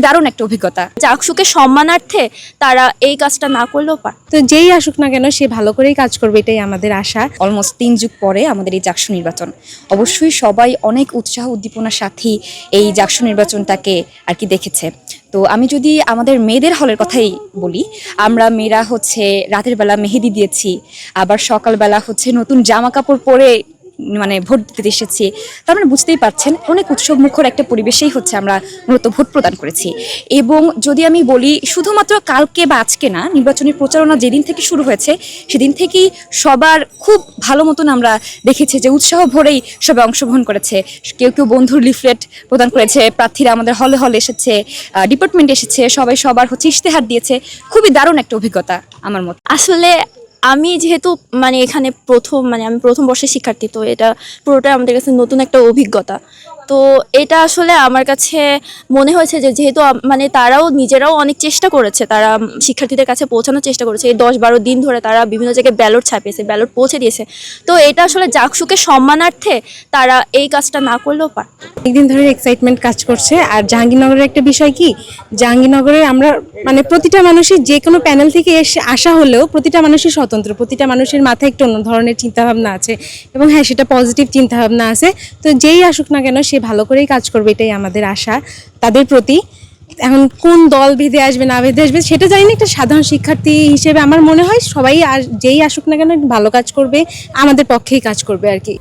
দারুণ একটা অভিজ্ঞতা। চাকসুকে সম্মানার্থে তারা এই কাজটা না করলেও পারে। তো যেই আসুক না কেন সে ভালো করেই কাজ করবে, এটাই আমাদের আশা। অলমোস্ট 3 যুগ পরে আমাদের এই জাকসু নির্বাচন, অবশ্যই সবাই অনেক উৎসাহ উদ্দীপনার সাথেই এই জাকসু নির্বাচনটাকে আর কি দেখেছে। তো আমি যদি আমাদের মেয়েদের হলের কথাই বলি, আমরা মেয়েরা হচ্ছে রাতের বেলা মেহেদি দিয়েছি, আবার সকালবেলা হচ্ছে নতুন জামা কাপড় পরে মানে ভোট দিতে এসেছি। তার মানে বুঝতেই পারছেন অনেক উৎসব মুখর একটা পরিবেশেই হচ্ছে আমরা মূলত ভোট প্রদান করেছি। এবং যদি আমি বলি শুধুমাত্র কালকে বা আজকে না, নির্বাচনী প্রচারণা যেদিন থেকে শুরু হয়েছে সেদিন থেকেই সবার খুব ভালো মতন আমরা দেখেছি যে উৎসাহ ভরেই সবাই অংশগ্রহণ করেছে। কেউ কেউ বন্ধুর লিফলেট প্রদান করেছে, প্রার্থীরা আমাদের হলে হলে এসেছে, ডিপার্টমেন্ট এসেছে, সবাই সবার হচ্ছে ইশতেহার দিয়েছে। খুবই দারুণ একটা অভিজ্ঞতা আমার মত। আসলে আমি যেহেতু এখানে আমি প্রথম বর্ষের শিক্ষার্থী, তো এটা পুরোটাই আমাদের কাছে নতুন একটা অভিজ্ঞতা। তো এটা আসলে আমার কাছে মনে হয়েছে যে যেহেতু তারাও নিজেরাও অনেক চেষ্টা করেছে, তারা শিক্ষার্থীদের কাছে পৌঁছানোর চেষ্টা করেছে, এই 10-12 দিন ধরে তারা বিভিন্ন জায়গায় ব্যালট ছাপিয়েছে, ব্যালট পৌঁছে দিয়েছে। তো এটা আসলে জাকসুকে সম্মানার্থে তারা এই কাজটা না করলেও পারে। একদিন ধরে এক্সাইটমেন্ট কাজ করছে। আর জাহাঙ্গীরনগরের একটা বিষয় কি, জাহাঙ্গীরনগরে আমরা প্রতিটা মানুষই যে কোনো প্যানেল থেকে আসা হলেও প্রতিটা মানুষই স্বতন্ত্র, প্রতিটা মানুষের মাথায় একটু অন্য ধরনের চিন্তাভাবনা আছে, এবং হ্যাঁ সেটা পজিটিভ চিন্তাভাবনা আছে। তো যেই আসুক না কেন সে ভালো করেই কাজ করবে, এটাই আমাদের আশা তাদের প্রতি। এখন কোন দল ভেদে আসবে না ভেদে আসবে সেটা জানি না, একটা সাধারণ শিক্ষার্থী হিসেবে আমার মনে হয় সবাই যেই আসুক না কেন ভালো কাজ করবে, আমাদের পক্ষেই কাজ করবে আর কি।